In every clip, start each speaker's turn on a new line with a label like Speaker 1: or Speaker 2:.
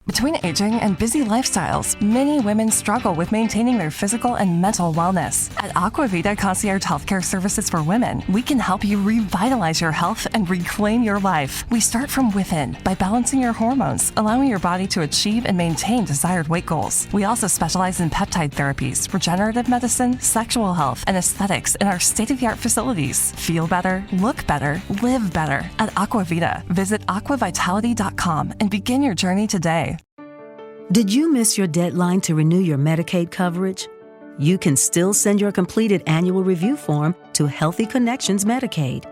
Speaker 1: Between aging and busy lifestyles, many women struggle with maintaining their physical and mental wellness. At Aquavita Concierge Healthcare Services for Women, we can help you revitalize your health and reclaim your life. We start from within by balancing your hormones, allowing your body to achieve and maintain desired weight goals. We also specialize in peptide therapies, regenerative medicine, sexual health, and aesthetics in our state-of-the-art facilities. Feel better, look better, live better at Aquavita. Visit aquavitality.com and begin your journey today.
Speaker 2: Did you miss your deadline to renew your Medicaid coverage? You can still send your completed annual review form to Healthy Connections Medicaid.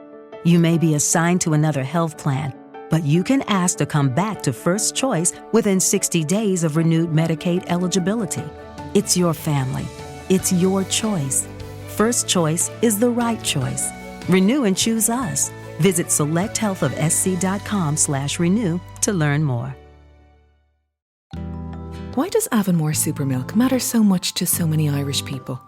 Speaker 2: You may be assigned to another health plan, but you can ask to come back to First Choice within 60 days of renewed Medicaid eligibility. It's your family. It's your choice. First Choice is the right choice. Renew and choose us. Visit selecthealthofsc.com/renew to learn more.
Speaker 3: Why does Avonmore Supermilk matter so much to so many Irish people?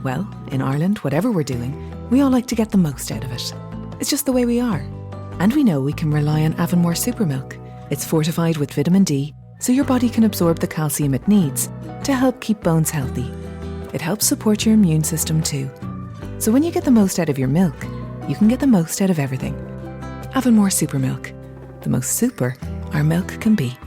Speaker 3: Well, in Ireland, whatever we're doing, we all like to get the most out of it. It's just the way we are. And we know we can rely on Avonmore Supermilk. It's fortified with vitamin D, so your body can absorb the calcium it needs to help keep bones healthy. It helps support your immune system too. So when you get the most out of your milk, you can get the most out of everything. Avonmore Supermilk. The most super our milk can be.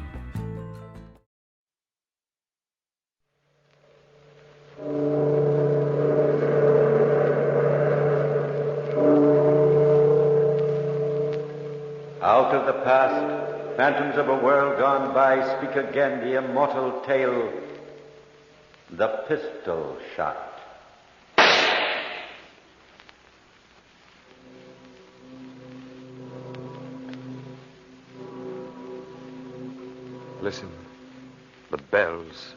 Speaker 4: Out of the past, phantoms of a world gone by, speak again the immortal tale, the pistol shot.
Speaker 5: Listen, the bells.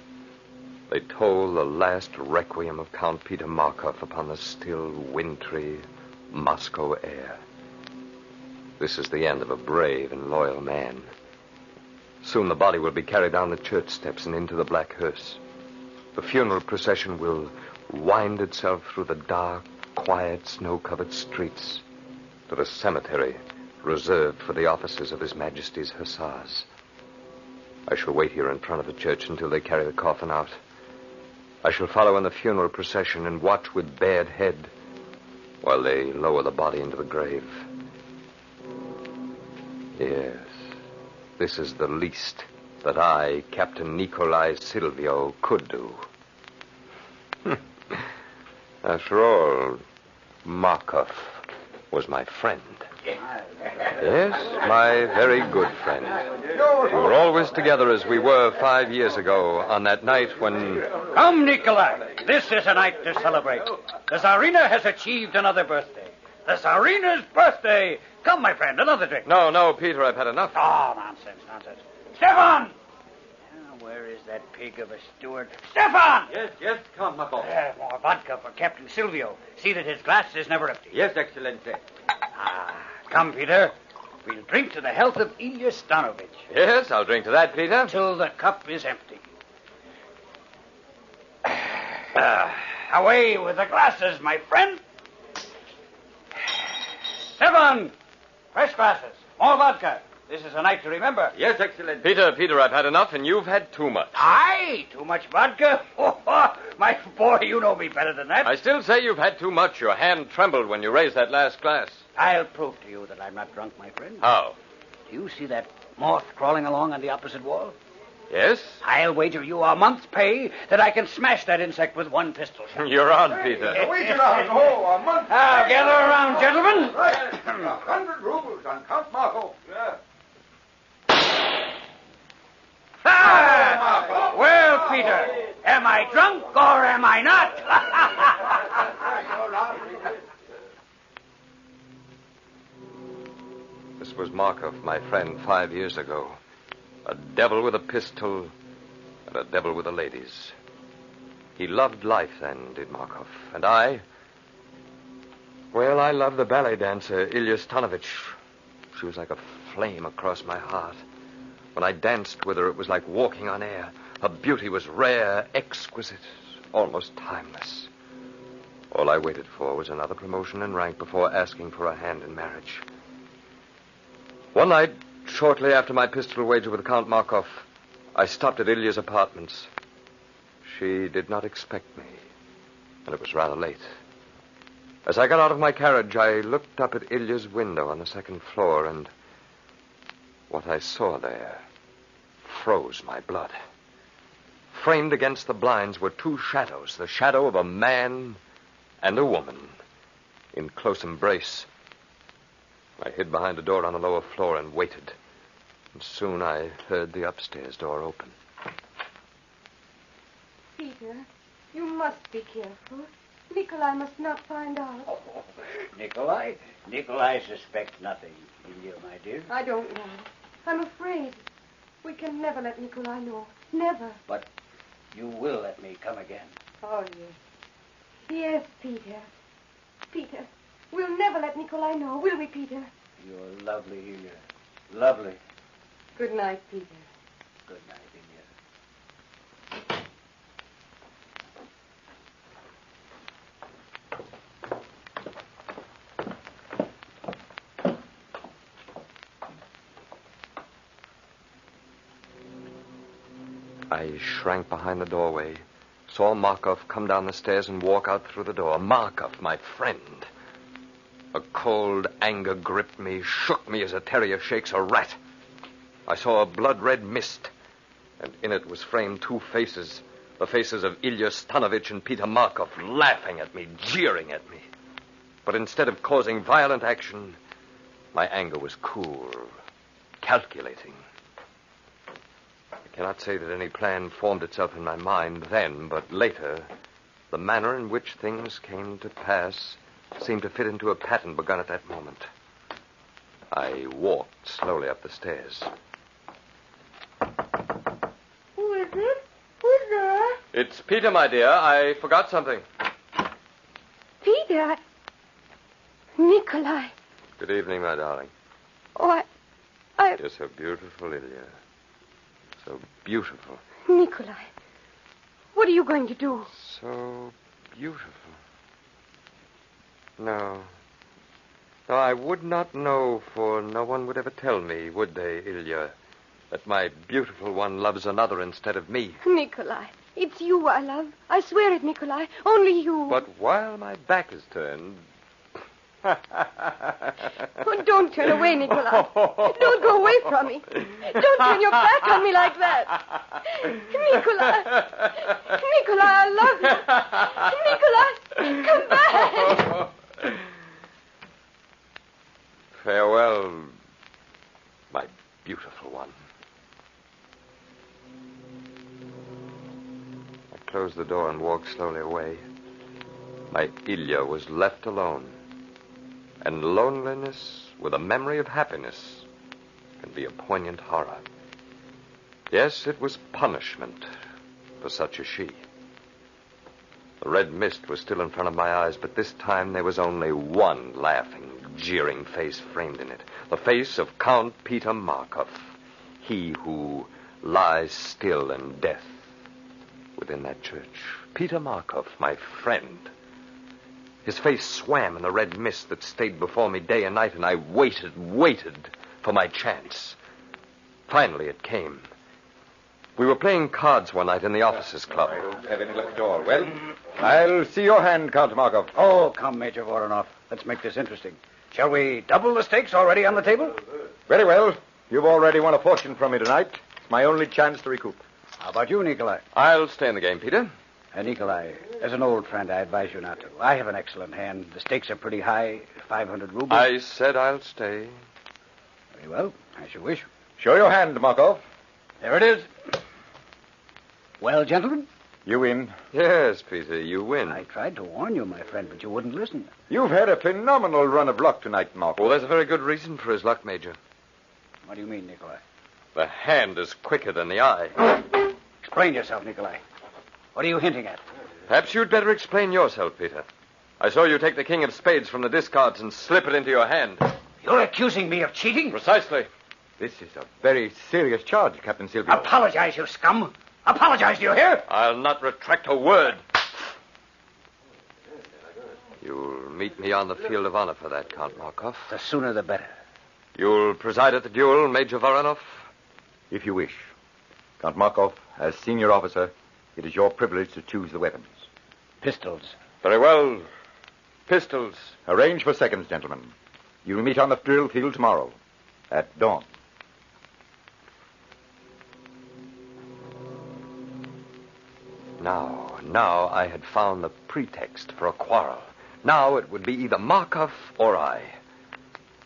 Speaker 5: They toll the last requiem of Count Peter Markov upon the still, wintry Moscow air. This is the end of a brave and loyal man. Soon the body will be carried down the church steps and into the black hearse. The funeral procession will wind itself through the dark, quiet, snow-covered streets to the cemetery reserved for the officers of His Majesty's Hussars. I shall wait here in front of the church until they carry the coffin out. I shall follow in the funeral procession and watch with bared head while they lower the body into the grave. Yes, this is the least that I, Captain Nikolai Silvio, could do. After all, Markov was my friend. Yes, my very good friend. We were always together as we were 5 years ago on that night when...
Speaker 6: Come, Nikolai. This is a night to celebrate. The Tsarina has achieved another birthday. The Tsarina's birthday. Come, my friend, another drink.
Speaker 5: No, Peter, I've had enough.
Speaker 6: Oh, nonsense. Stefan! Where is that pig of a steward? Stefan!
Speaker 7: Yes, come, my boss.
Speaker 6: More vodka for Captain Silvio. See that his glass is never empty.
Speaker 7: Yes, Excellency.
Speaker 6: Come, Peter. We'll drink to the health of Ilya Stanovich.
Speaker 5: Yes, I'll drink to that, Peter.
Speaker 6: Till the cup is empty. Away with the glasses, my friend. Stefan! Fresh glasses. More vodka. This is a night to remember.
Speaker 7: Yes, Excellency.
Speaker 5: Peter, I've had enough, and you've had too much.
Speaker 6: Aye, too much vodka? My boy, you know me better than that.
Speaker 5: I still say you've had too much. Your hand trembled when you raised that last glass.
Speaker 6: I'll prove to you that I'm not drunk, my friend.
Speaker 5: How?
Speaker 6: Do you see that moth crawling along on the opposite wall?
Speaker 5: Yes?
Speaker 6: I'll wager you a month's pay that I can smash that insect with one pistol shot.
Speaker 5: You're on, Peter.
Speaker 7: Wager on. A month.
Speaker 6: Now, gather around, gentlemen.
Speaker 7: Right. 100 rubles on Count Markov. Yeah.
Speaker 6: Well, Peter, am I drunk or am I not?
Speaker 5: This was Markov, my friend, 5 years ago. A devil with a pistol and a devil with the ladies. He loved life then, did Markov. And I loved the ballet dancer, Ilya Stanovich. She was like a flame across my heart. When I danced with her, it was like walking on air. Her beauty was rare, exquisite, almost timeless. All I waited for was another promotion in rank before asking for a hand in marriage. One night, shortly after my pistol wager with Count Markov, I stopped at Ilya's apartments. She did not expect me, and it was rather late. As I got out of my carriage, I looked up at Ilya's window on the second floor, and what I saw there froze my blood. Framed against the blinds were two shadows, the shadow of a man and a woman in close embrace. I hid behind a door on the lower floor and waited. And soon I heard the upstairs door open.
Speaker 8: Peter, you must be careful. Nikolai must not find out.
Speaker 6: Oh, Nikolai? Nikolai suspects nothing. Ilya, my dear.
Speaker 8: I don't know. I'm afraid. We can never let Nikolai know. Never.
Speaker 6: But you will let me come again.
Speaker 8: Oh, yes. Yes, Peter. Peter, we'll never let Nikolai know, will we, Peter?
Speaker 6: You're lovely, Ilya. Lovely.
Speaker 8: Good night, Peter.
Speaker 6: Good night, Ilya.
Speaker 5: I shrank behind the doorway, saw Markov come down the stairs and walk out through the door. Markov, my friend. A cold anger gripped me, shook me as a terrier shakes a rat. I saw a blood-red mist, and in it was framed two faces, the faces of Ilya Stanovich and Peter Markov, laughing at me, jeering at me. But instead of causing violent action, my anger was cool, calculating. I cannot say that any plan formed itself in my mind then, but later, the manner in which things came to pass seemed to fit into a pattern begun at that moment. I walked slowly up the stairs.
Speaker 8: Who is it? Who's there?
Speaker 5: It's Peter, my dear. I forgot something.
Speaker 8: Peter. Nikolai.
Speaker 5: Good evening, my darling.
Speaker 8: Oh, I...
Speaker 5: You're so beautiful, Ilya. So beautiful.
Speaker 8: Nikolai. What are you going to do?
Speaker 5: So beautiful. No. No, I would not know, for no one would ever tell me, would they, Ilya, that my beautiful one loves another instead of me.
Speaker 8: Nikolai, it's you I love. I swear it, Nikolai. Only you.
Speaker 5: But while my back is turned...
Speaker 8: Oh, don't turn away, Nikolai. Don't go away from me. Don't turn your back on me like that. Nikolai. Nikolai, I love you. Nikolai, come back.
Speaker 5: Farewell, my beautiful one. I closed the door and walked slowly away. My Ilya was left alone. And loneliness with a memory of happiness can be a poignant horror. Yes, it was punishment for such as she. The red mist was still in front of my eyes, but this time there was only one laughing, jeering face framed in it. The face of Count Peter Markov, he who lies still in death within that church. Peter Markov, my friend. His face swam in the red mist that stayed before me day and night, and I waited for my chance. Finally, it came. We were playing cards one night in the officers' club.
Speaker 7: Have any luck at all? Well, I'll see your hand, Count Markov.
Speaker 6: Oh, come, Major Voronov. Let's make this interesting. Shall we double the stakes already on the table?
Speaker 7: Very well. You've already won a fortune from me tonight. It's my only chance to recoup.
Speaker 6: How about you, Nikolai?
Speaker 5: I'll stay in the game, Peter.
Speaker 6: Nikolai, as an old friend, I advise you not to. I have an excellent hand. The stakes are pretty high, 500 rubles.
Speaker 5: I said I'll stay.
Speaker 6: Very well, as you wish.
Speaker 7: Show your hand, Markov.
Speaker 6: There it is. Well, gentlemen?
Speaker 7: You win.
Speaker 5: Yes, Peter, you win.
Speaker 6: I tried to warn you, my friend, but you wouldn't listen.
Speaker 7: You've had a phenomenal run of luck tonight, Markov.
Speaker 5: Well, there's a very good reason for his luck, Major.
Speaker 6: What do you mean, Nikolai?
Speaker 5: The hand is quicker than the eye.
Speaker 6: Explain yourself, Nikolai. What are you hinting at?
Speaker 5: Perhaps you'd better explain yourself, Peter. I saw you take the king of spades from the discards and slip it into your hand.
Speaker 6: You're accusing me of cheating?
Speaker 5: Precisely.
Speaker 7: This is a very serious charge, Captain Silvio.
Speaker 6: Apologize, you scum. Apologize, do you hear?
Speaker 5: I'll not retract a word. You'll meet me on the field of honor for that, Count Markov.
Speaker 6: The sooner the better.
Speaker 5: You'll preside at the duel, Major Voronov?
Speaker 7: If you wish. Count Markov, as senior officer, it is your privilege to choose the weapons.
Speaker 6: Pistols.
Speaker 5: Very well. Pistols.
Speaker 7: Arrange for seconds, gentlemen. You will meet on the drill field tomorrow at dawn.
Speaker 5: Now I had found the pretext for a quarrel. Now it would be either Markov or I.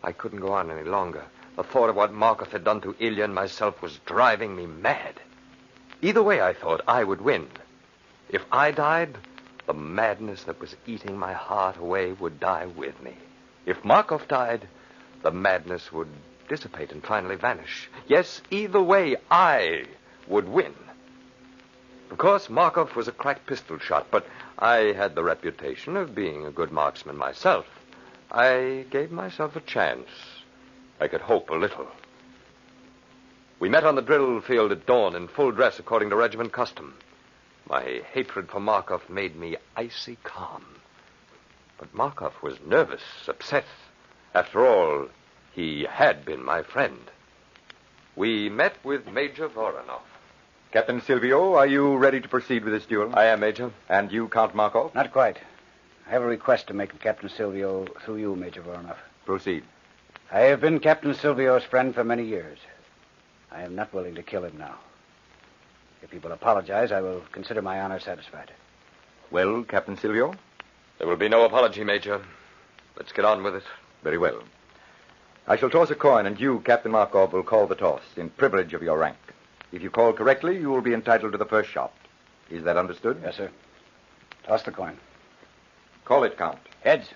Speaker 5: I couldn't go on any longer. The thought of what Markov had done to Ilya and myself was driving me mad. Either way, I thought, I would win. If I died, the madness that was eating my heart away would die with me. If Markov died, the madness would dissipate and finally vanish. Yes, either way, I would win. Of course, Markov was a crack pistol shot, but I had the reputation of being a good marksman myself. I gave myself a chance. I could hope a little. We met on the drill field at dawn in full dress according to regiment custom. My hatred for Markov made me icy calm. But Markov was nervous, upset. After all, he had been my friend. We met with Major Voronov.
Speaker 7: Captain Silvio, are you ready to proceed with this duel?
Speaker 5: I am, Major.
Speaker 7: And you, Count Markov?
Speaker 6: Not quite. I have a request to make of Captain Silvio through you, Major Voronov.
Speaker 7: Proceed.
Speaker 6: I have been Captain Silvio's friend for many years. I am not willing to kill him now. If he will apologize, I will consider my honor satisfied.
Speaker 7: Well, Captain Silvio?
Speaker 5: There will be no apology, Major. Let's get on with it.
Speaker 7: Very well. I shall toss a coin, and you, Captain Markov, will call the toss in privilege of your rank. If you call correctly, you will be entitled to the first shot. Is that understood?
Speaker 6: Yes, sir. Toss the coin.
Speaker 7: Call it, Count.
Speaker 6: Heads.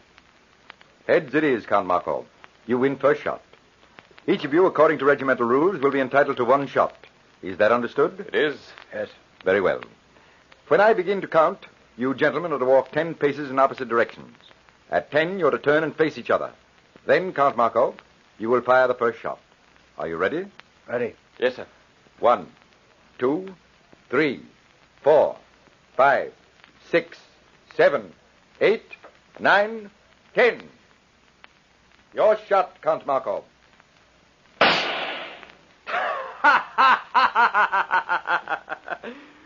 Speaker 7: Heads it is, Count Markov. You win first shot. Each of you, according to regimental rules, will be entitled to one shot. Is that understood?
Speaker 5: It is.
Speaker 6: Yes.
Speaker 7: Very well. When I begin to count, you gentlemen are to walk 10 paces in opposite directions. At 10, you're to turn and face each other. Then, Count Markov, you will fire the first shot. Are you ready?
Speaker 6: Ready.
Speaker 5: Yes, sir.
Speaker 7: 1, 2, 3, 4, 5, 6, 7, 8, 9, 10. Your shot, Count Markov.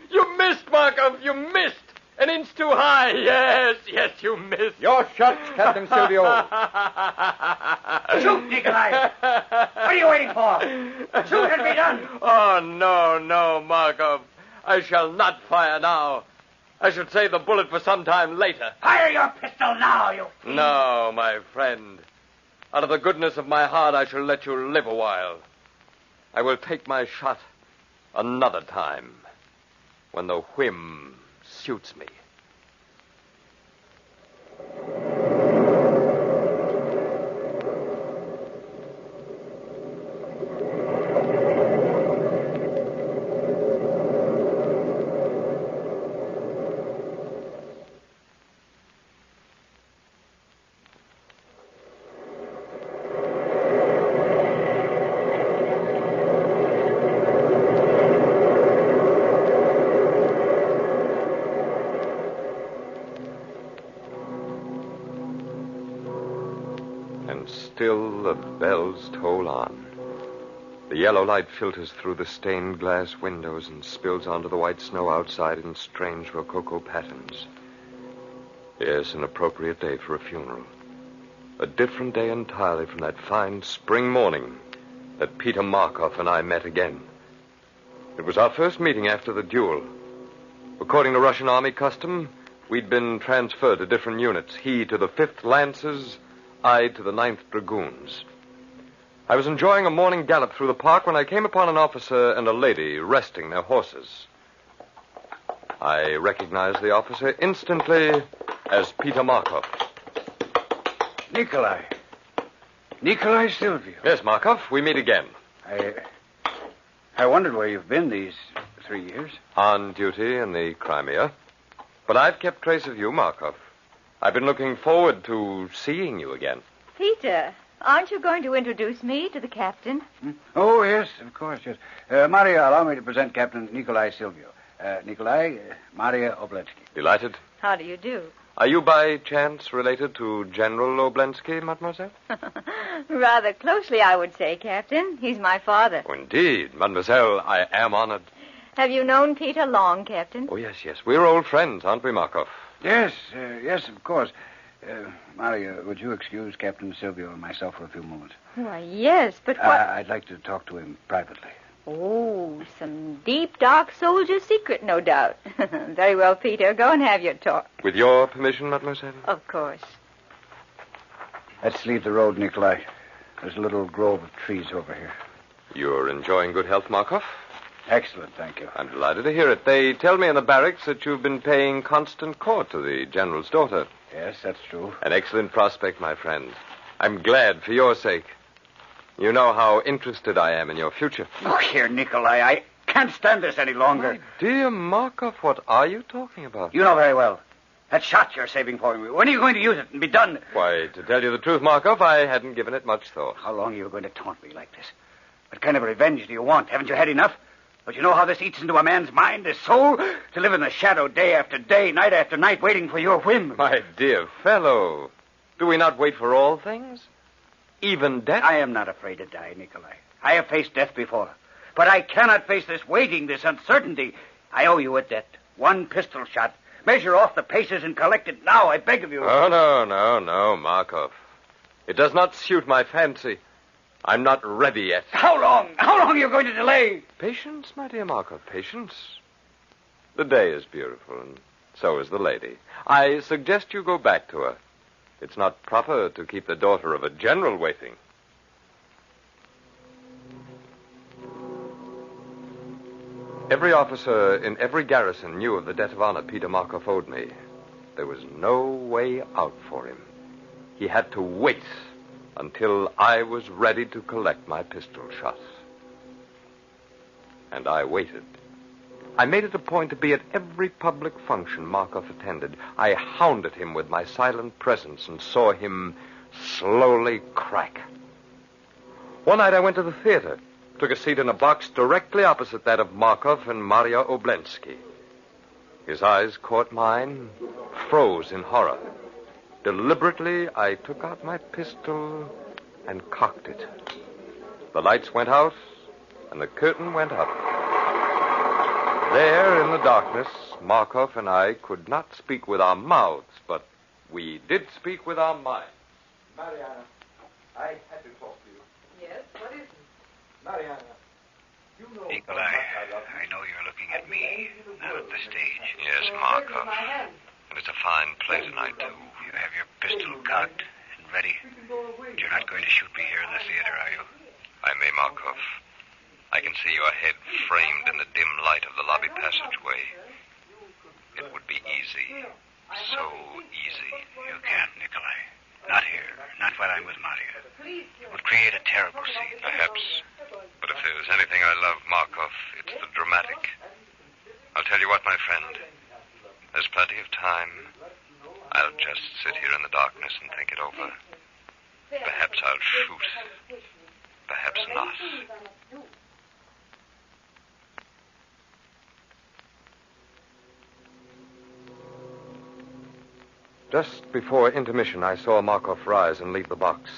Speaker 5: You missed, Markov. You missed. An inch too high. Yes, you missed.
Speaker 7: Your shot, Captain Silvio.
Speaker 6: Shoot, Nikolai! What are you waiting for? Shoot and be done!
Speaker 5: Oh, no, Markov. I shall not fire now. I should save the bullet for some time later.
Speaker 6: Fire your pistol now, you fiend.
Speaker 5: No, my friend. Out of the goodness of my heart, I shall let you live a while. I will take my shot another time, when the whim suits me. And still the bells toll on. The yellow light filters through the stained glass windows and spills onto the white snow outside in strange rococo patterns. Yes, an appropriate day for a funeral. A different day entirely from that fine spring morning that Peter Markov and I met again. It was our first meeting after the duel. According to Russian Army custom, we'd been transferred to different units. He to the 5th Lancers, I to the 9th Dragoons. I was enjoying a morning gallop through the park when I came upon an officer and a lady resting their horses. I recognized the officer instantly as Peter Markov.
Speaker 6: Nikolai Silvio.
Speaker 5: Yes, Markov, we meet again.
Speaker 6: I wondered where you've been these 3 years.
Speaker 5: On duty in the Crimea. But I've kept trace of you, Markov. I've been looking forward to seeing you again.
Speaker 9: Peter, aren't you going to introduce me to the captain?
Speaker 6: Oh, yes, of course, yes. Maria, allow me to present Captain Nikolai Silvio. Nikolai, Maria Oblensky.
Speaker 5: Delighted.
Speaker 9: How do you do?
Speaker 5: Are you by chance related to General Oblensky, mademoiselle?
Speaker 9: Rather closely, I would say, Captain. He's my father.
Speaker 5: Oh, indeed. Mademoiselle, I am honored.
Speaker 9: Have you known Peter long, Captain?
Speaker 5: Oh, yes. We're old friends, aren't we, Markov?
Speaker 6: Yes, of course. Maria, would you excuse Captain Silvio and myself for a few moments?
Speaker 9: Why, yes, but what...
Speaker 6: I'd like to talk to him privately.
Speaker 9: Oh, some deep, dark soldier secret, no doubt. Very well, Peter. Go and have your talk.
Speaker 5: With your permission, mademoiselle?
Speaker 9: Of course.
Speaker 6: Let's leave the road, Nikolai. There's a little grove of trees over here.
Speaker 5: You're enjoying good health, Markov?
Speaker 6: Excellent, thank you.
Speaker 5: I'm delighted to hear it. They tell me in the barracks that you've been paying constant court to the general's daughter.
Speaker 6: Yes, that's true.
Speaker 5: An excellent prospect, my friend. I'm glad for your sake. You know how interested I am in your future.
Speaker 6: Look here, Nikolai, I can't stand this any longer.
Speaker 5: My dear Markov, what are you talking about?
Speaker 6: You know very well. That shot you're saving for me, when are you going to use it and be done?
Speaker 5: Why, to tell you the truth, Markov, I hadn't given it much thought.
Speaker 6: How long are you going to taunt me like this? What kind of revenge do you want? Haven't you had enough? But you know how this eats into a man's mind, his soul? To live in the shadow day after day, night after night, waiting for your whim.
Speaker 5: My dear fellow, do we not wait for all things? Even death?
Speaker 6: I am not afraid to die, Nikolai. I have faced death before. But I cannot face this waiting, this uncertainty. I owe you a debt. One pistol shot. Measure off the paces and collect it now, I beg of you.
Speaker 5: Oh, no, Markov. It does not suit my fancy. I'm not ready yet.
Speaker 6: How long? How long are you going to delay?
Speaker 5: Patience, my dear Markov, patience. The day is beautiful, and so is the lady. I suggest you go back to her. It's not proper to keep the daughter of a general waiting. Every officer in every garrison knew of the debt of honor Peter Markov owed me. There was no way out for him. He had to wait until I was ready to collect my pistol shot. And I waited. I made it a point to be at every public function Markov attended. I hounded him with my silent presence and saw him slowly crack. One night I went to the theater, took a seat in a box directly opposite that of Markov and Maria Oblensky. His eyes caught mine, froze in horror. Deliberately, I took out my pistol and cocked it. The lights went out, and the curtain went up. There, in the darkness, Markov and I could not speak with our mouths, but we did speak with our minds. Mariana, I had to talk to you.
Speaker 3: Yes, what is it?
Speaker 5: Mariana, you know...
Speaker 6: Nikolai, I know you're looking at me, not at the stage.
Speaker 5: Yes, Markov. And it's a fine play tonight, too.
Speaker 6: You have your pistol cocked and ready. You're not going to shoot me here in the theater, are you?
Speaker 5: I may, Markov. I can see your head framed in the dim light of the lobby passageway. It would be easy. So easy.
Speaker 6: You can't, Nikolai. Not here. Not while I'm with Maria. It would create a terrible scene.
Speaker 5: Perhaps. But if there's anything I love, Markov, it's the dramatic. I'll tell you what, my friend. There's plenty of time. I'll just sit here in the darkness and think it over. Perhaps I'll shoot. Perhaps not. Just before intermission, I saw Markov rise and leave the box.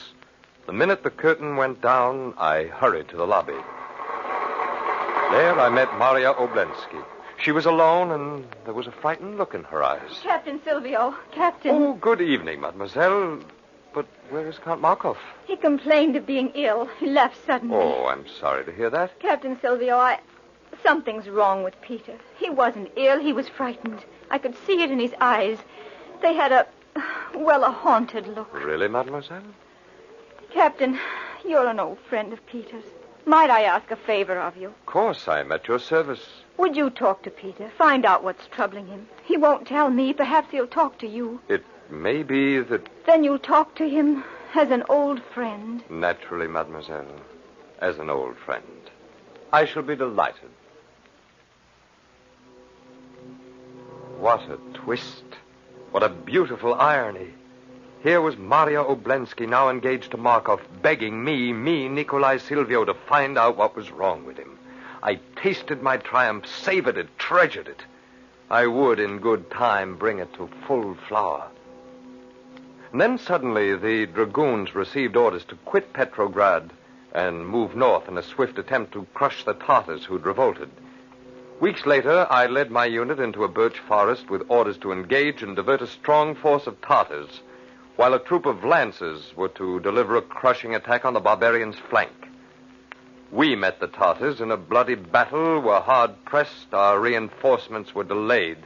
Speaker 5: The minute the curtain went down, I hurried to the lobby. There I met Maria Oblensky. She was alone, and there was a frightened look in her eyes.
Speaker 9: Captain Silvio, Captain.
Speaker 5: Oh, good evening, mademoiselle. But where is Count Markov?
Speaker 9: He complained of being ill. He left suddenly.
Speaker 5: Oh, I'm sorry to hear that.
Speaker 9: Captain Silvio, something's wrong with Peter. He wasn't ill. He was frightened. I could see it in his eyes. They had a haunted look.
Speaker 5: Really, mademoiselle?
Speaker 9: Captain, you're an old friend of Peter's. Might I ask a favor of you?
Speaker 5: Of course, I'm at your service.
Speaker 9: Would you talk to Peter? Find out what's troubling him. He won't tell me. Perhaps he'll talk to you.
Speaker 5: It may be that...
Speaker 9: Then you'll talk to him as an old friend.
Speaker 5: Naturally, mademoiselle. As an old friend. I shall be delighted. What a twist. What a beautiful irony. Here was Maria Oblensky, now engaged to Markov, begging me, Nikolai Silvio, to find out what was wrong with him. I tasted my triumph, savored it, treasured it. I would, in good time, bring it to full flower. And then suddenly the dragoons received orders to quit Petrograd and move north in a swift attempt to crush the Tartars who'd revolted. Weeks later, I led my unit into a birch forest with orders to engage and divert a strong force of Tartars, while a troop of lancers were to deliver a crushing attack on the barbarians' flank. We met the Tartars in a bloody battle where, hard-pressed, our reinforcements were delayed.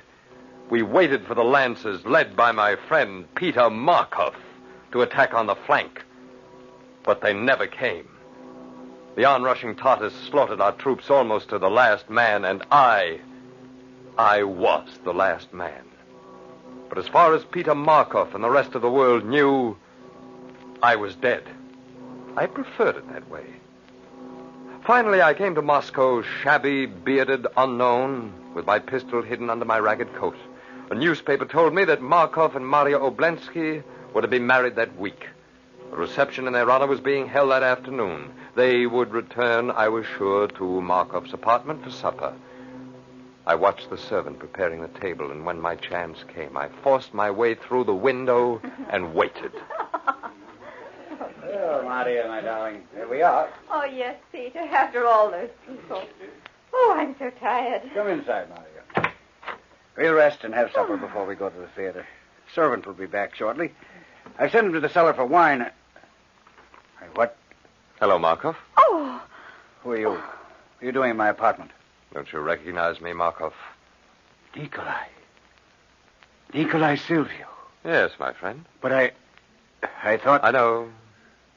Speaker 5: We waited for the lancers, led by my friend Peter Markov, to attack on the flank. But they never came. The onrushing Tartars slaughtered our troops almost to the last man, and I was the last man. But as far as Peter Markov and the rest of the world knew, I was dead. I preferred it that way. Finally, I came to Moscow, shabby, bearded, unknown, with my pistol hidden under my ragged coat. A newspaper told me that Markov and Maria Oblensky were to be married that week. A reception in their honor was being held that afternoon. They would return, I was sure, to Markov's apartment for supper. I watched the servant preparing the table, and when my chance came, I forced my way through the window and waited.
Speaker 6: Oh, Maria, my darling, here we are.
Speaker 9: Oh, yes, Peter, after all those people. Oh, I'm so tired.
Speaker 6: Come inside, Maria. We'll rest and have supper before we go to the theater. Servant will be back shortly. I sent him to the cellar for wine. What?
Speaker 5: Hello, Markov.
Speaker 9: Oh.
Speaker 6: Who are you? What are you doing in my apartment?
Speaker 5: Don't you recognize me, Markov?
Speaker 6: Nikolai. Nikolai Silvio.
Speaker 5: Yes, my friend.
Speaker 6: But I thought...
Speaker 5: I know.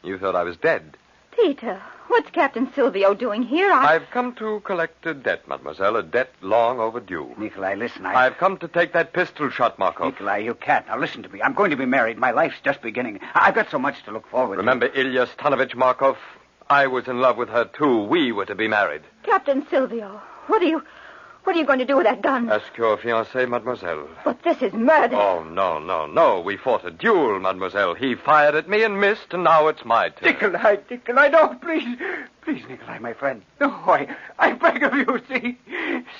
Speaker 5: You thought I was dead.
Speaker 9: Peter, what's Captain Silvio doing here?
Speaker 5: I've come to collect a debt, mademoiselle, a debt long overdue.
Speaker 6: Nikolai, listen,
Speaker 5: I've come to take that pistol shot, Markov.
Speaker 6: Nikolai, you can't. Now, listen to me. I'm going to be married. My life's just beginning. I've got so much to look forward to.
Speaker 5: Remember Ilya Stanovich, Markov? I was in love with her, too. We were to be married.
Speaker 9: Captain Silvio, what are you going to do with that gun?
Speaker 5: Ask your fiancé, mademoiselle.
Speaker 9: But this is murder.
Speaker 5: Oh, no. We fought a duel, mademoiselle. He fired at me and missed, and now it's my turn.
Speaker 6: Nikolai, no, please. Please, Nikolai, my friend. No, I beg of you,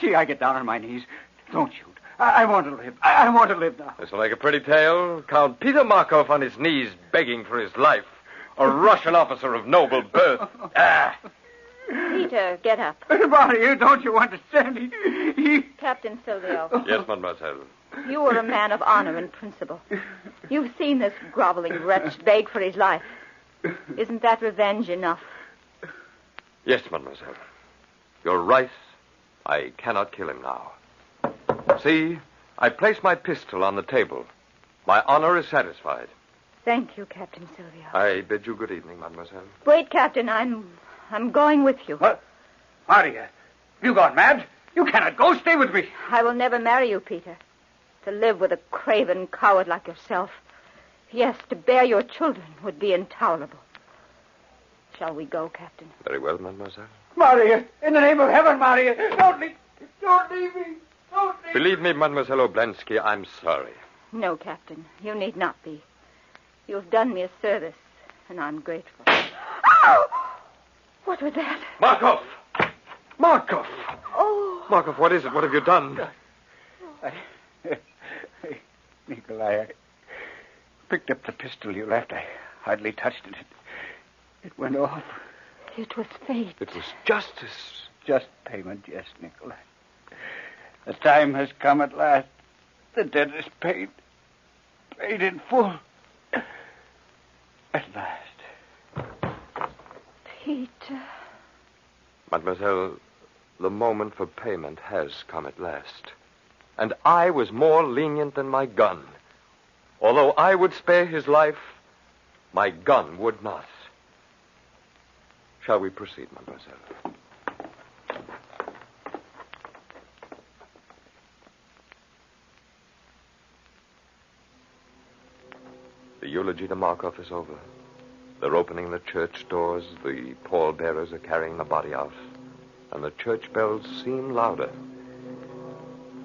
Speaker 6: see, I get down on my knees. Don't shoot. I want to live. I want to live now.
Speaker 5: This will make a pretty tale. Count Peter Markov on his knees begging for his life. A Russian officer of noble birth.
Speaker 9: Peter, get up.
Speaker 6: Maria, don't you understand?
Speaker 9: Captain Silvio.
Speaker 5: Yes, mademoiselle.
Speaker 9: You were a man of honor and principle. You've seen this groveling wretch beg for his life. Isn't that revenge enough?
Speaker 5: Yes, mademoiselle. You're right. I cannot kill him now. See, I place my pistol on the table. My honor is satisfied.
Speaker 9: Thank you, Captain Silvio.
Speaker 5: I bid you good evening, mademoiselle.
Speaker 9: Wait, Captain. I'm going with you.
Speaker 6: What? Maria, you gone mad? You cannot go. Stay with me.
Speaker 9: I will never marry you, Peter. To live with a craven coward like yourself. Yes, to bear your children would be intolerable. Shall we go, Captain?
Speaker 5: Very well, mademoiselle.
Speaker 6: Maria, in the name of heaven, Maria, don't leave me. Don't leave me.
Speaker 5: Believe me, Mademoiselle Oblensky, I'm sorry.
Speaker 9: No, Captain, you need not be. You've done me a service, and I'm grateful. Ow! What was that?
Speaker 5: Markov!
Speaker 9: Oh.
Speaker 5: Markov, what is it? What have you done?
Speaker 6: Nikolai, I picked up the pistol you left. I hardly touched it. It went off.
Speaker 9: It was fate.
Speaker 5: It was justice.
Speaker 6: Just payment, yes, Nikolai. The time has come at last. The debt is paid. Paid in full. At last.
Speaker 9: Peter.
Speaker 5: Mademoiselle, the moment for payment has come at last. And I was more lenient than my gun. Although I would spare his life, my gun would not. Shall we proceed, mademoiselle? The eulogy to Markov is over. They're opening the church doors, the pallbearers are carrying the body out, and the church bells seem louder.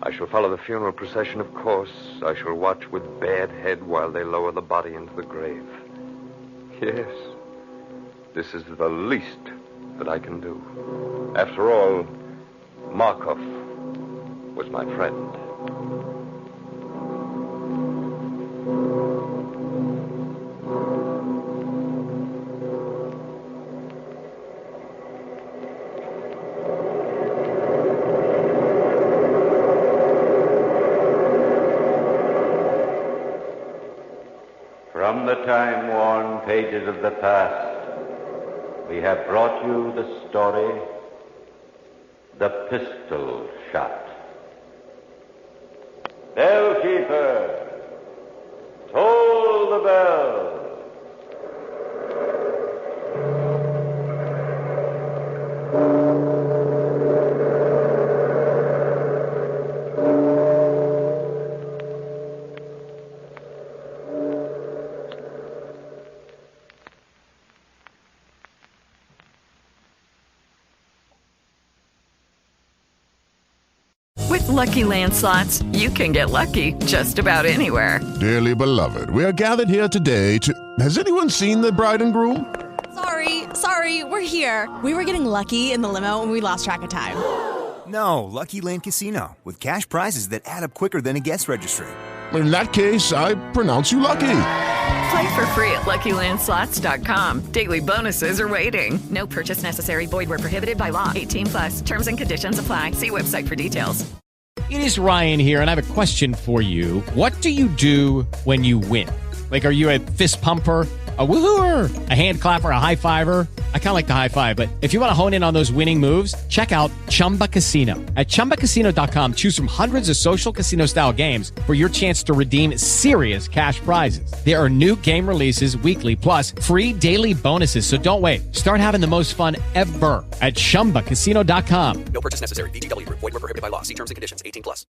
Speaker 5: I shall follow the funeral procession, of course. I shall watch with bared head while they lower the body into the grave. Yes, this is the least that I can do. After all, Markov was my friend.
Speaker 4: the time-worn pages of the past, we have brought you the story, The Pistol Shot. Bellkeeper, toll the bell.
Speaker 10: With Lucky Land Slots, you can get lucky just about anywhere.
Speaker 11: Dearly beloved, we are gathered here today to... Has anyone seen the bride and groom?
Speaker 12: Sorry, we're here. We were getting lucky in the limo and we lost track of time.
Speaker 13: No, Lucky Land Casino, with cash prizes that add up quicker than a guest registry.
Speaker 11: In that case, I pronounce you lucky.
Speaker 10: Play for free at LuckyLandSlots.com. Daily bonuses are waiting. No purchase necessary. Void where prohibited by law. 18+. Terms and conditions apply. See website for details.
Speaker 14: It is Ryan here, and I have a question for you. What do you do when you win? Like, are you a fist pumper, a woo-hooer, a hand clapper, a high fiver? I kind of like the high five, but if you want to hone in on those winning moves, check out Chumba Casino. At ChumbaCasino.com, choose from hundreds of social casino-style games for your chance to redeem serious cash prizes. There are new game releases weekly, plus free daily bonuses, so don't wait. Start having the most fun ever at ChumbaCasino.com.
Speaker 15: No purchase necessary. VGW. Void where prohibited by law. See terms and conditions. 18+.